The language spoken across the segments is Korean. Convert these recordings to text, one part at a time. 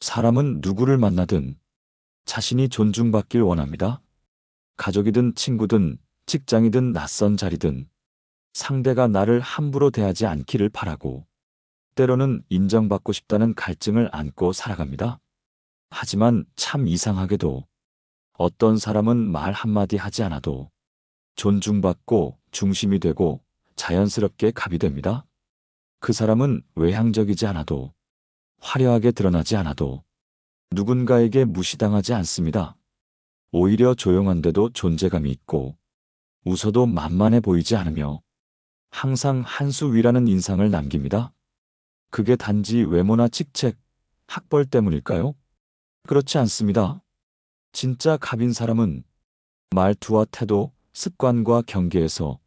사람은 누구를 만나든 자신이 존중받길 원합니다. 가족이든 친구든 직장이든 낯선 자리든 상대가 나를 함부로 대하지 않기를 바라고, 때로는 인정받고 싶다는 갈증을 안고 살아갑니다. 하지만 참 이상하게도 어떤 사람은 말 한마디 하지 않아도 존중받고 중심이 되고 자연스럽게 갑이 됩니다. 그 사람은 외향적이지 않아도, 화려하게 드러나지 않아도 누군가에게 무시당하지 않습니다. 오히려 조용한데도 존재감이 있고 웃어도 만만해 보이지 않으며 항상 한 수 위라는 인상을 남깁니다. 그게 단지 외모나 직책, 학벌 때문일까요? 그렇지 않습니다. 진짜 갑인 사람은 말투와 태도, 습관과 경계에서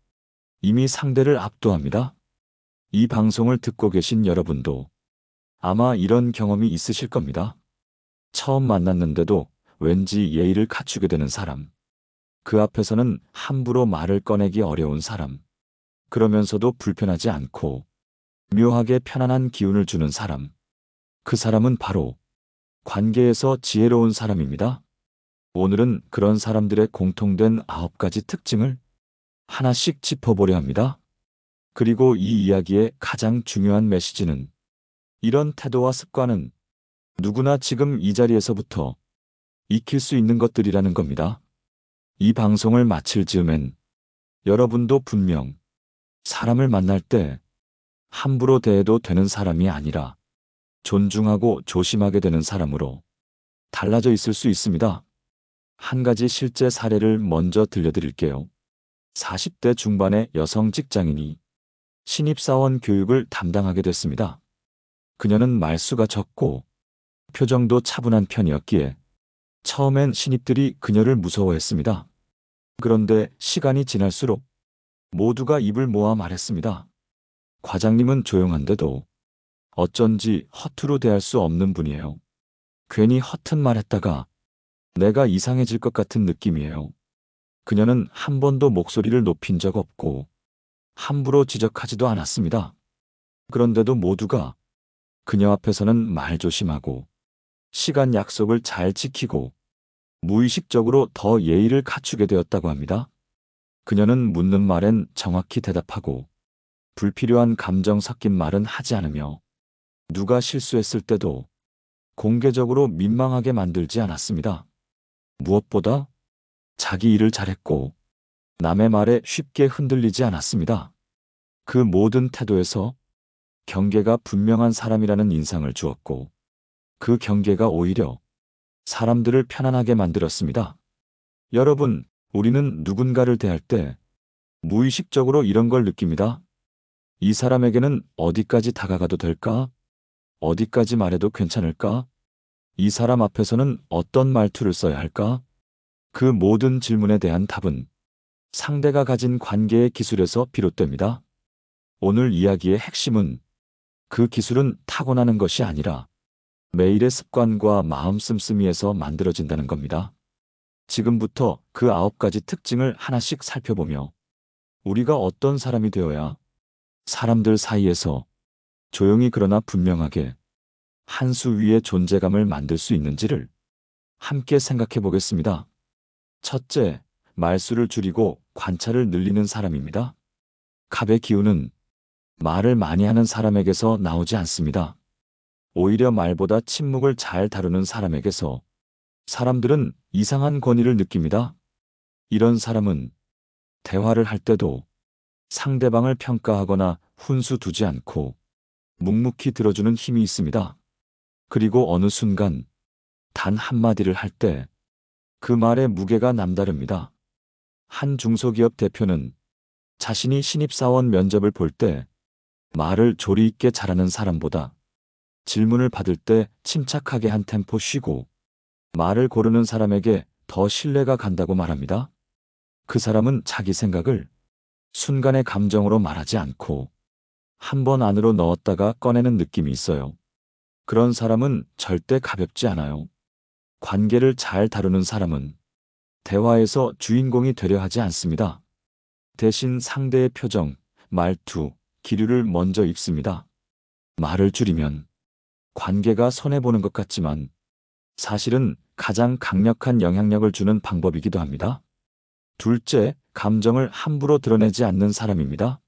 이미 상대를 압도합니다. 이 방송을 듣고 계신 여러분도 아마 이런 경험이 있으실 겁니다. 처음 만났는데도 왠지 예의를 갖추게 되는 사람. 그 앞에서는 함부로 말을 꺼내기 어려운 사람. 그러면서도 불편하지 않고 묘하게 편안한 기운을 주는 사람. 그 사람은 바로 관계에서 지혜로운 사람입니다. 오늘은 그런 사람들의 공통된 9가지 특징을 하나씩 짚어보려 합니다. 그리고 이 이야기의 가장 중요한 메시지는, 이런 태도와 습관은 누구나 지금 이 자리에서부터 익힐 수 있는 것들이라는 겁니다. 이 방송을 마칠 즈음엔 여러분도 분명 사람을 만날 때 함부로 대해도 되는 사람이 아니라 존중하고 조심하게 되는 사람으로 달라져 있을 수 있습니다. 한 가지 실제 사례를 먼저 들려드릴게요. 40대 중반의 여성 직장인이 신입사원 교육을 담당하게 됐습니다. 그녀는 말수가 적고 표정도 차분한 편이었기에 처음엔 신입들이 그녀를 무서워했습니다. 그런데 시간이 지날수록 모두가 입을 모아 말했습니다. 과장님은 조용한데도 어쩐지 허투루 대할 수 없는 분이에요. 괜히 허튼 말 했다가 내가 이상해질 것 같은 느낌이에요. 그녀는 한 번도 목소리를 높인 적 없고 함부로 지적하지도 않았습니다. 그런데도 모두가 그녀 앞에서는 말 조심하고 시간 약속을 잘 지키고 무의식적으로 더 예의를 갖추게 되었다고 합니다. 그녀는 묻는 말엔 정확히 대답하고 불필요한 감정 섞인 말은 하지 않으며 누가 실수했을 때도 공개적으로 민망하게 만들지 않았습니다. 무엇보다 자기 일을 잘했고 남의 말에 쉽게 흔들리지 않았습니다. 그 모든 태도에서 경계가 분명한 사람이라는 인상을 주었고, 그 경계가 오히려 사람들을 편안하게 만들었습니다. 여러분, 우리는 누군가를 대할 때 무의식적으로 이런 걸 느낍니다. 이 사람에게는 어디까지 다가가도 될까? 어디까지 말해도 괜찮을까? 이 사람 앞에서는 어떤 말투를 써야 할까? 그 모든 질문에 대한 답은 상대가 가진 관계의 기술에서 비롯됩니다. 오늘 이야기의 핵심은, 그 기술은 타고나는 것이 아니라 매일의 습관과 마음 씀씀이에서 만들어진다는 겁니다. 지금부터 그 9가지 특징을 하나씩 살펴보며 우리가 어떤 사람이 되어야 사람들 사이에서 조용히 그러나 분명하게 한 수 위의 존재감을 만들 수 있는지를 함께 생각해 보겠습니다. 첫째, 말수를 줄이고 관찰을 늘리는 사람입니다. 갑의 기운은 말을 많이 하는 사람에게서 나오지 않습니다. 오히려 말보다 침묵을 잘 다루는 사람에게서 사람들은 이상한 권위를 느낍니다. 이런 사람은 대화를 할 때도 상대방을 평가하거나 훈수 두지 않고 묵묵히 들어주는 힘이 있습니다. 그리고 어느 순간 단 한마디를 할 때 그 말의 무게가 남다릅니다. 한 중소기업 대표는 자신이 신입사원 면접을 볼 때 말을 조리 있게 잘하는 사람보다 질문을 받을 때 침착하게 한 템포 쉬고 말을 고르는 사람에게 더 신뢰가 간다고 말합니다. 그 사람은 자기 생각을 순간의 감정으로 말하지 않고 한 번 안으로 넣었다가 꺼내는 느낌이 있어요. 그런 사람은 절대 가볍지 않아요. 관계를 잘 다루는 사람은 대화에서 주인공이 되려 하지 않습니다. 대신 상대의 표정, 말투, 기류를 먼저 읽습니다. 말을 줄이면 관계가 손해보는 것 같지만 사실은 가장 강력한 영향력을 주는 방법이기도 합니다. 둘째, 감정을 함부로 드러내지 않는 사람입니다.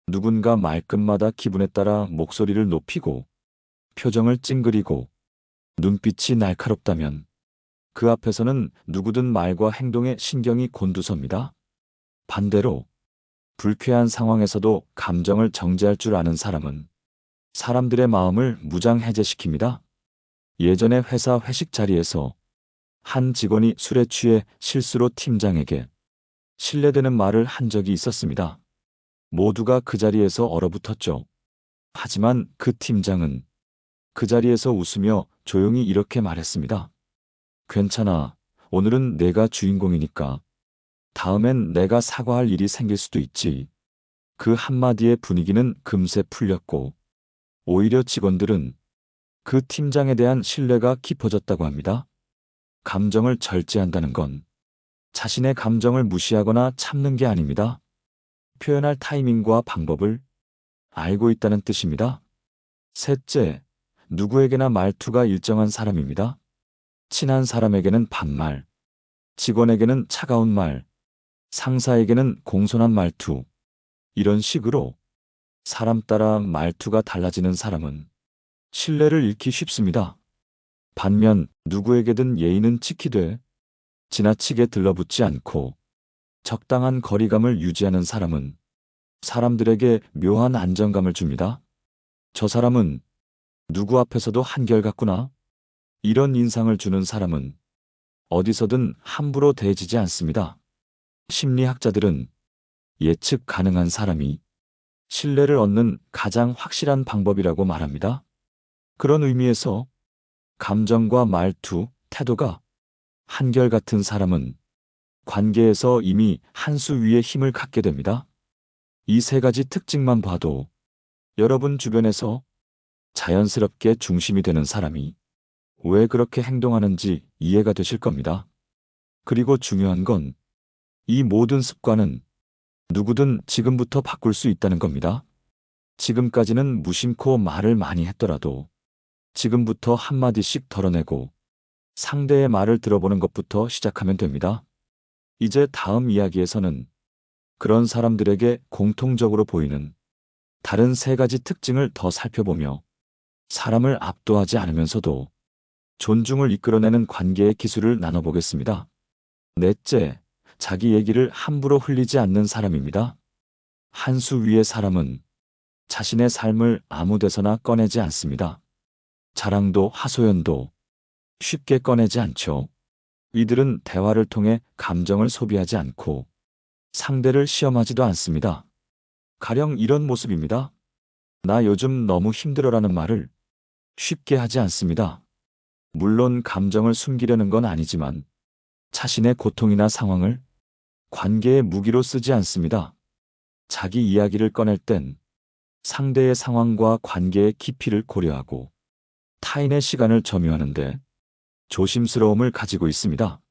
누군가 말끝마다 기분에 따라 목소리를 높이고 표정을 찡그리고 눈빛이 날카롭다면 그 앞에서는 누구든 말과 행동에 신경이 곤두섭니다. 반대로 불쾌한 상황에서도 감정을 정제할 줄 아는 사람은 사람들의 마음을 무장해제시킵니다. 예전에 회사 회식 자리에서 한 직원이 술에 취해 실수로 팀장에게 신뢰되는 말을 한 적이 있었습니다. 모두가 그 자리에서 얼어붙었죠. 하지만 그 팀장은 그 자리에서 웃으며 조용히 이렇게 말했습니다. 괜찮아. 오늘은 내가 주인공이니까. 다음엔 내가 사과할 일이 생길 수도 있지. 그 한마디에 분위기는 금세 풀렸고 오히려 직원들은 그 팀장에 대한 신뢰가 깊어졌다고 합니다. 감정을 절제한다는 건 자신의 감정을 무시하거나 참는 게 아닙니다. 표현할 타이밍과 방법을 알고 있다는 뜻입니다. 셋째, 누구에게나 말투가 일정한 사람입니다. 친한 사람에게는 반말, 직원에게는 차가운 말, 상사에게는 공손한 말투. 이런 식으로 사람 따라 말투가 달라지는 사람은 신뢰를 잃기 쉽습니다. 반면 누구에게든 예의는 지키되 지나치게 들러붙지 않고 적당한 거리감을 유지하는 사람은 사람들에게 묘한 안정감을 줍니다. 저 사람은 누구 앞에서도 한결같구나. 이런 인상을 주는 사람은 어디서든 함부로 대해지지 않습니다. 심리학자들은 예측 가능한 사람이 신뢰를 얻는 가장 확실한 방법이라고 말합니다. 그런 의미에서 감정과 말투, 태도가 한결같은 사람은 관계에서 이미 한 수 위의 힘을 갖게 됩니다. 이 세 가지 특징만 봐도 여러분 주변에서 자연스럽게 중심이 되는 사람이 왜 그렇게 행동하는지 이해가 되실 겁니다. 그리고 중요한 건 이 모든 습관은 누구든 지금부터 바꿀 수 있다는 겁니다. 지금까지는 무심코 말을 많이 했더라도 지금부터 한마디씩 덜어내고 상대의 말을 들어보는 것부터 시작하면 됩니다. 이제 다음 이야기에서는 그런 사람들에게 공통적으로 보이는 다른 세 가지 특징을 더 살펴보며 사람을 압도하지 않으면서도 존중을 이끌어내는 관계의 기술을 나눠보겠습니다. 넷째, 자기 얘기를 함부로 흘리지 않는 사람입니다. 한 수 위의 사람은 자신의 삶을 아무 데서나 꺼내지 않습니다. 자랑도 하소연도 쉽게 꺼내지 않죠. 이들은 대화를 통해 감정을 소비하지 않고 상대를 시험하지도 않습니다. 가령 이런 모습입니다. 나 요즘 너무 힘들어라는 말을 쉽게 하지 않습니다. 물론 감정을 숨기려는 건 아니지만 자신의 고통이나 상황을 관계의 무기로 쓰지 않습니다. 자기 이야기를 꺼낼 땐 상대의 상황과 관계의 깊이를 고려하고 타인의 시간을 점유하는데 조심스러움을 가지고 있습니다.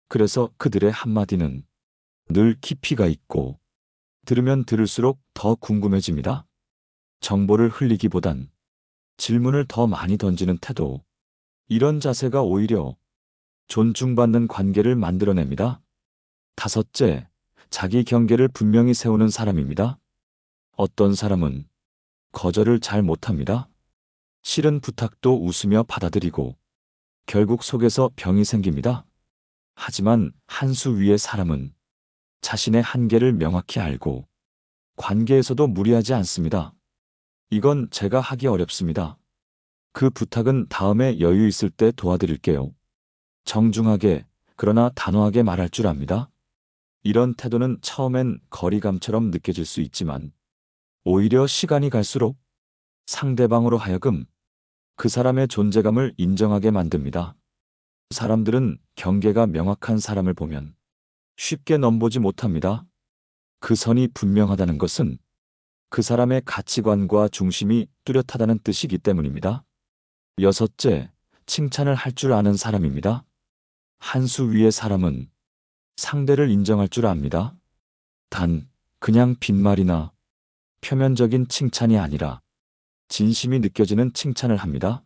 그래서 그들의 한마디는 늘 깊이가 있고 들으면 들을수록 더 궁금해집니다. 정보를 흘리기보단 질문을 더 많이 던지는 태도. 이런 자세가 오히려 존중받는 관계를 만들어냅니다. 다섯째, 자기 경계를 분명히 세우는 사람입니다. 어떤 사람은 거절을 잘 못합니다. 싫은 부탁도 웃으며 받아들이고 결국 속에서 병이 생깁니다. 하지만 한 수 위의 사람은 자신의 한계를 명확히 알고 관계에서도 무리하지 않습니다. 이건 제가 하기 어렵습니다. 그 부탁은 다음에 여유 있을 때 도와드릴게요. 정중하게, 그러나 단호하게 말할 줄 압니다. 이런 태도는 처음엔 거리감처럼 느껴질 수 있지만 오히려 시간이 갈수록 상대방으로 하여금 그 사람의 존재감을 인정하게 만듭니다. 사람들은 경계가 명확한 사람을 보면 쉽게 넘보지 못합니다. 그 선이 분명하다는 것은 그 사람의 가치관과 중심이 뚜렷하다는 뜻이기 때문입니다. 여섯째, 칭찬을 할 줄 아는 사람입니다. 한 수 위의 사람은 상대를 인정할 줄 압니다. 단, 그냥 빈말이나 표면적인 칭찬이 아니라 진심이 느껴지는 칭찬을 합니다.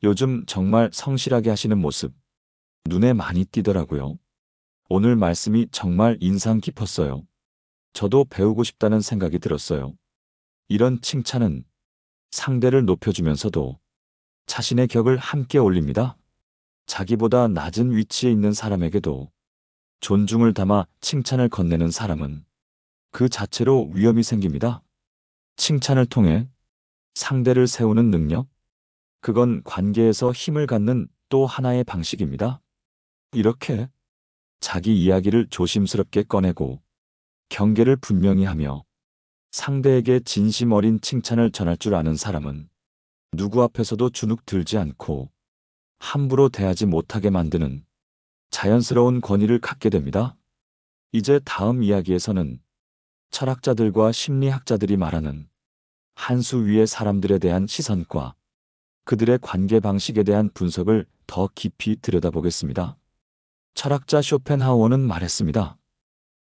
요즘 정말 성실하게 하시는 모습 눈에 많이 띄더라고요. 오늘 말씀이 정말 인상 깊었어요. 저도 배우고 싶다는 생각이 들었어요. 이런 칭찬은 상대를 높여주면서도 자신의 격을 함께 올립니다. 자기보다 낮은 위치에 있는 사람에게도 존중을 담아 칭찬을 건네는 사람은 그 자체로 위험이 생깁니다. 칭찬을 통해 상대를 세우는 능력, 그건 관계에서 힘을 갖는 또 하나의 방식입니다. 이렇게 자기 이야기를 조심스럽게 꺼내고 경계를 분명히 하며 상대에게 진심 어린 칭찬을 전할 줄 아는 사람은 누구 앞에서도 주눅 들지 않고 함부로 대하지 못하게 만드는 자연스러운 권위를 갖게 됩니다. 이제 다음 이야기에서는 철학자들과 심리학자들이 말하는 한 수 위의 사람들에 대한 시선과 그들의 관계 방식에 대한 분석을 더 깊이 들여다보겠습니다. 철학자 쇼펜하우어는 말했습니다.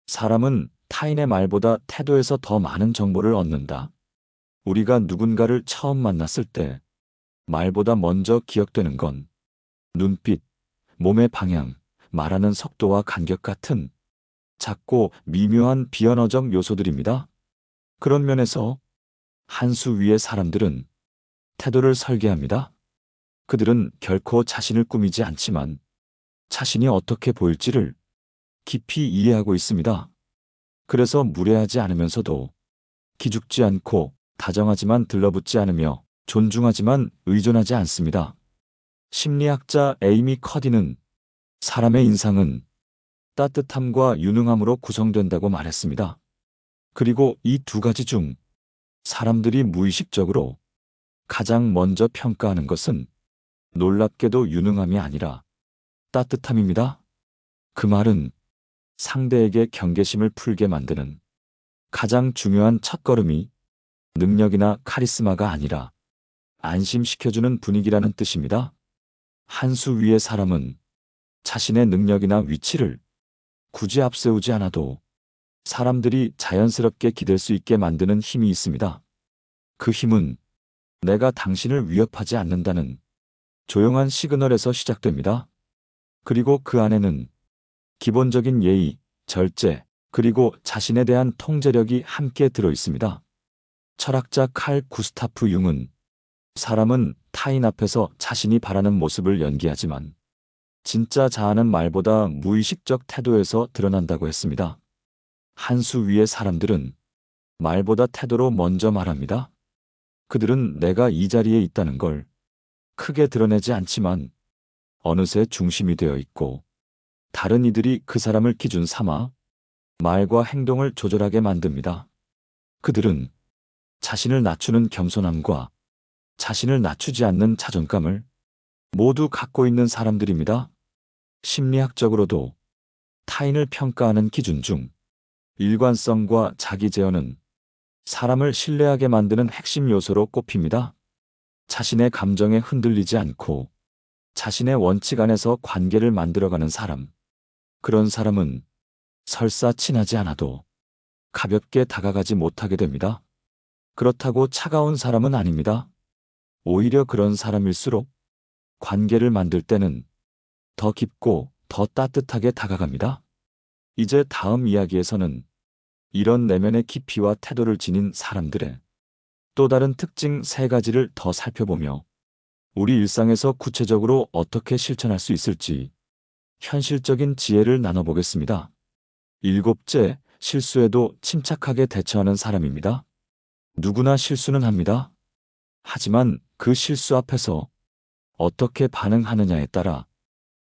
사람은 타인의 말보다 태도에서 더 많은 정보를 얻는다. 우리가 누군가를 처음 만났을 때 말보다 먼저 기억되는 건 눈빛, 몸의 방향, 말하는 속도와 간격 같은 작고 미묘한 비언어적 요소들입니다. 그런 면에서 한 수 위의 사람들은 태도를 설계합니다. 그들은 결코 자신을 꾸미지 않지만 자신이 어떻게 보일지를 깊이 이해하고 있습니다. 그래서 무례하지 않으면서도 기죽지 않고 다정하지만 들러붙지 않으며 존중하지만 의존하지 않습니다. 심리학자 에이미 커디는 사람의 인상은 따뜻함과 유능함으로 구성된다고 말했습니다. 그리고 이 두 가지 중 사람들이 무의식적으로 가장 먼저 평가하는 것은 놀랍게도 유능함이 아니라 따뜻함입니다. 그 말은 상대에게 경계심을 풀게 만드는 가장 중요한 첫걸음이 능력이나 카리스마가 아니라 안심시켜주는 분위기라는 뜻입니다. 한 수 위의 사람은 자신의 능력이나 위치를 굳이 앞세우지 않아도 사람들이 자연스럽게 기댈 수 있게 만드는 힘이 있습니다. 그 힘은 내가 당신을 위협하지 않는다는 조용한 시그널에서 시작됩니다. 그리고 그 안에는 기본적인 예의, 절제, 그리고 자신에 대한 통제력이 함께 들어 있습니다. 철학자 칼 구스타프 융은 사람은 타인 앞에서 자신이 바라는 모습을 연기하지만 진짜 자아는 말보다 무의식적 태도에서 드러난다고 했습니다. 한 수 위의 사람들은 말보다 태도로 먼저 말합니다. 그들은 내가 이 자리에 있다는 걸 크게 드러내지 않지만 어느새 중심이 되어 있고 다른 이들이 그 사람을 기준 삼아 말과 행동을 조절하게 만듭니다. 그들은 자신을 낮추는 겸손함과 자신을 낮추지 않는 자존감을 모두 갖고 있는 사람들입니다. 심리학적으로도 타인을 평가하는 기준 중 일관성과 자기 제어는 사람을 신뢰하게 만드는 핵심 요소로 꼽힙니다. 자신의 감정에 흔들리지 않고 자신의 원칙 안에서 관계를 만들어가는 사람. 그런 사람은 설사 친하지 않아도 가볍게 다가가지 못하게 됩니다. 그렇다고 차가운 사람은 아닙니다. 오히려 그런 사람일수록 관계를 만들 때는 더 깊고 더 따뜻하게 다가갑니다. 이제 다음 이야기에서는 이런 내면의 깊이와 태도를 지닌 사람들의 또 다른 특징 3가지를 더 살펴보며 우리 일상에서 구체적으로 어떻게 실천할 수 있을지 현실적인 지혜를 나눠보겠습니다. 7째, 실수에도 침착하게 대처하는 사람입니다. 누구나 실수는 합니다. 하지만 그 실수 앞에서 어떻게 반응하느냐에 따라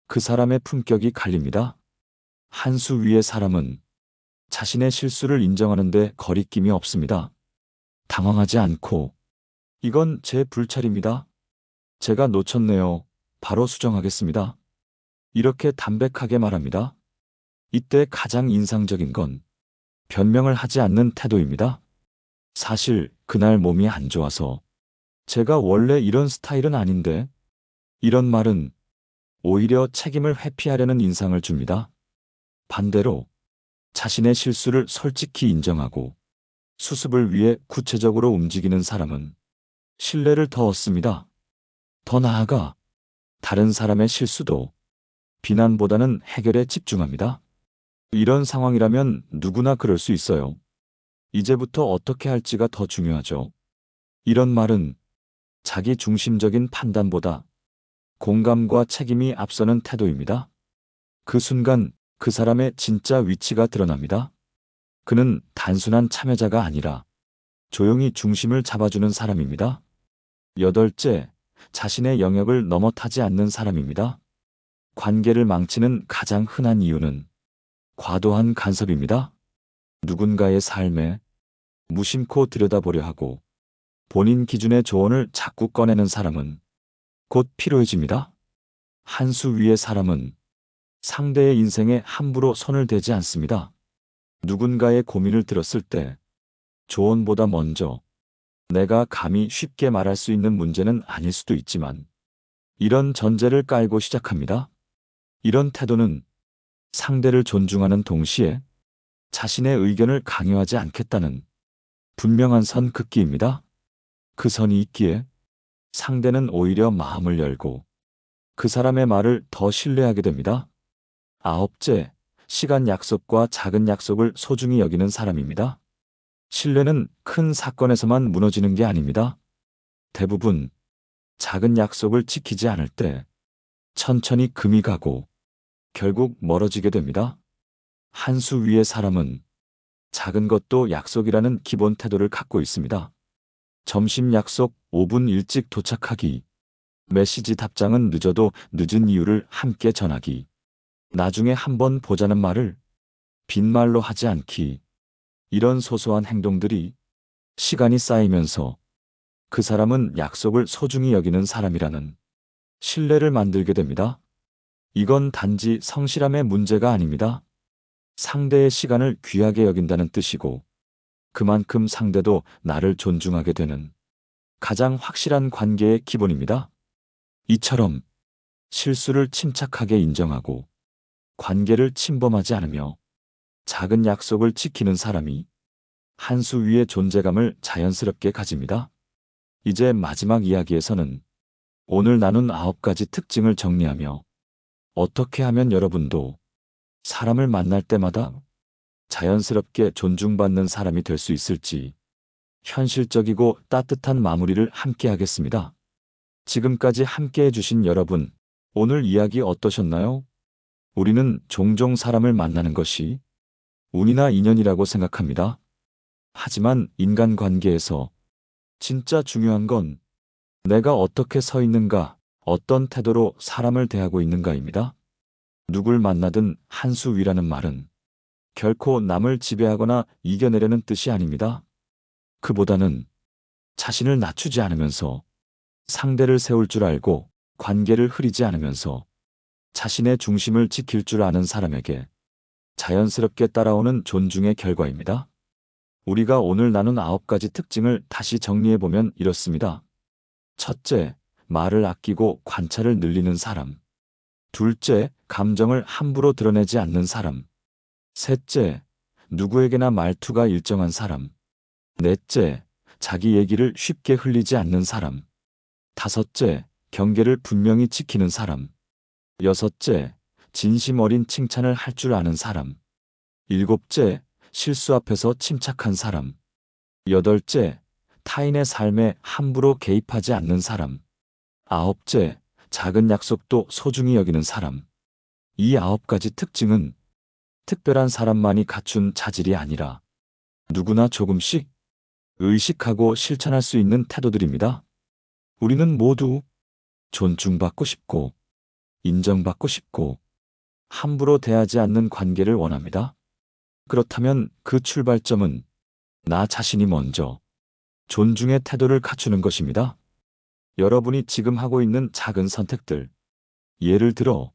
그 사람의 품격이 갈립니다. 한 수 위의 사람은 자신의 실수를 인정하는데 거리낌이 없습니다. 당황하지 않고 이건 제 불찰입니다. 제가 놓쳤네요. 바로 수정하겠습니다. 이렇게 담백하게 말합니다. 이때 가장 인상적인 건 변명을 하지 않는 태도입니다. 사실 그날 몸이 안 좋아서 제가 원래 이런 스타일은 아닌데 이런 말은 오히려 책임을 회피하려는 인상을 줍니다. 반대로 자신의 실수를 솔직히 인정하고 수습을 위해 구체적으로 움직이는 사람은 신뢰를 더 얻습니다. 더 나아가 다른 사람의 실수도 비난보다는 해결에 집중합니다. 이런 상황이라면 누구나 그럴 수 있어요. 이제부터 어떻게 할지가 더 중요하죠. 이런 말은 자기 중심적인 판단보다 공감과 책임이 앞서는 태도입니다. 그 순간 그 사람의 진짜 위치가 드러납니다. 그는 단순한 참여자가 아니라 조용히 중심을 잡아주는 사람입니다. 여덟째, 자신의 영역을 넘어타지 않는 사람입니다. 관계를 망치는 가장 흔한 이유는 과도한 간섭입니다. 누군가의 삶에 무심코 들여다보려 하고 본인 기준의 조언을 자꾸 꺼내는 사람은 곧 피로해집니다. 한 수 위의 사람은 상대의 인생에 함부로 손을 대지 않습니다. 누군가의 고민을 들었을 때 조언보다 먼저 내가 감히 쉽게 말할 수 있는 문제는 아닐 수도 있지만 이런 전제를 깔고 시작합니다. 이런 태도는 상대를 존중하는 동시에 자신의 의견을 강요하지 않겠다는 분명한 선 긋기입니다. 그 선이 있기에 상대는 오히려 마음을 열고 그 사람의 말을 더 신뢰하게 됩니다. 아홉째, 시간 약속과 작은 약속을 소중히 여기는 사람입니다. 신뢰는 큰 사건에서만 무너지는 게 아닙니다. 대부분 작은 약속을 지키지 않을 때 천천히 금이 가고 결국 멀어지게 됩니다. 한 수 위의 사람은 작은 것도 약속이라는 기본 태도를 갖고 있습니다. 점심 약속 5분 일찍 도착하기, 메시지 답장은 늦어도 늦은 이유를 함께 전하기, 나중에 한번 보자는 말을 빈말로 하지 않기, 이런 소소한 행동들이 시간이 쌓이면서 그 사람은 약속을 소중히 여기는 사람이라는 신뢰를 만들게 됩니다. 이건 단지 성실함의 문제가 아닙니다. 상대의 시간을 귀하게 여긴다는 뜻이고 그만큼 상대도 나를 존중하게 되는 가장 확실한 관계의 기본입니다. 이처럼 실수를 침착하게 인정하고 관계를 침범하지 않으며 작은 약속을 지키는 사람이 한 수 위의 존재감을 자연스럽게 가집니다. 이제 마지막 이야기에서는 오늘 나눈 9가지 특징을 정리하며 어떻게 하면 여러분도 사람을 만날 때마다 자연스럽게 존중받는 사람이 될 수 있을지 현실적이고 따뜻한 마무리를 함께 하겠습니다. 지금까지 함께 해주신 여러분, 오늘 이야기 어떠셨나요? 우리는 종종 사람을 만나는 것이 운이나 인연이라고 생각합니다. 하지만 인간관계에서 진짜 중요한 건 내가 어떻게 서 있는가, 어떤 태도로 사람을 대하고 있는가입니다. 누굴 만나든 한 수 위라는 말은 결코 남을 지배하거나 이겨내려는 뜻이 아닙니다. 그보다는 자신을 낮추지 않으면서 상대를 세울 줄 알고 관계를 흐리지 않으면서 자신의 중심을 지킬 줄 아는 사람에게 자연스럽게 따라오는 존중의 결과입니다. 우리가 오늘 나눈 9가지 특징을 다시 정리해보면 이렇습니다. 첫째, 말을 아끼고 관찰을 늘리는 사람. 둘째, 감정을 함부로 드러내지 않는 사람. 셋째, 누구에게나 말투가 일정한 사람. 넷째, 자기 얘기를 쉽게 흘리지 않는 사람. 다섯째, 경계를 분명히 지키는 사람. 여섯째, 진심 어린 칭찬을 할 줄 아는 사람. 일곱째, 실수 앞에서 침착한 사람. 여덟째, 타인의 삶에 함부로 개입하지 않는 사람. 아홉째, 작은 약속도 소중히 여기는 사람. 이 9가지 특징은 특별한 사람만이 갖춘 자질이 아니라 누구나 조금씩 의식하고 실천할 수 있는 태도들입니다. 우리는 모두 존중받고 싶고 인정받고 싶고 함부로 대하지 않는 관계를 원합니다. 그렇다면 그 출발점은 나 자신이 먼저 존중의 태도를 갖추는 것입니다. 여러분이 지금 하고 있는 작은 선택들, 예를 들어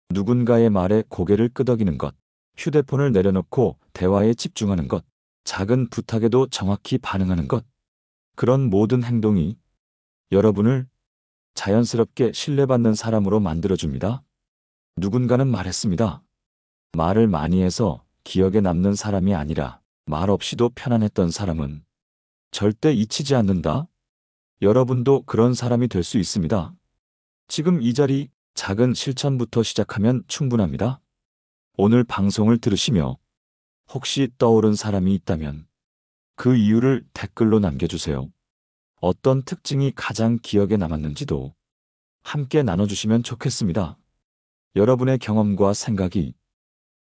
누군가의 말에 고개를 끄덕이는 것, 휴대폰을 내려놓고 대화에 집중하는 것, 작은 부탁에도 정확히 반응하는 것, 그런 모든 행동이 여러분을 자연스럽게 신뢰받는 사람으로 만들어줍니다. 누군가는 말했습니다. 말을 많이 해서 기억에 남는 사람이 아니라 말 없이도 편안했던 사람은 절대 잊히지 않는다. 여러분도 그런 사람이 될 수 있습니다. 지금 이 자리, 작은 실천부터 시작하면 충분합니다. 오늘 방송을 들으시며 혹시 떠오른 사람이 있다면 그 이유를 댓글로 남겨주세요. 어떤 특징이 가장 기억에 남았는지도 함께 나눠주시면 좋겠습니다. 여러분의 경험과 생각이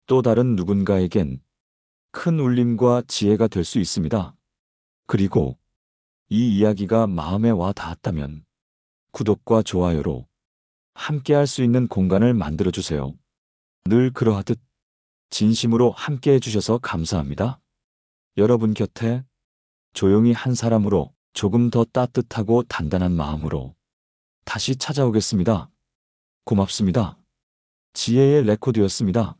또 다른 누군가에겐 큰 울림과 지혜가 될 수 있습니다. 그리고 이 이야기가 마음에 와 닿았다면 구독과 좋아요로 함께 할 수 있는 공간을 만들어주세요. 늘 그러하듯 진심으로 함께 해주셔서 감사합니다. 여러분 곁에 조용히 한 사람으로 조금 더 따뜻하고 단단한 마음으로 다시 찾아오겠습니다. 고맙습니다. 지혜의 레코드였습니다.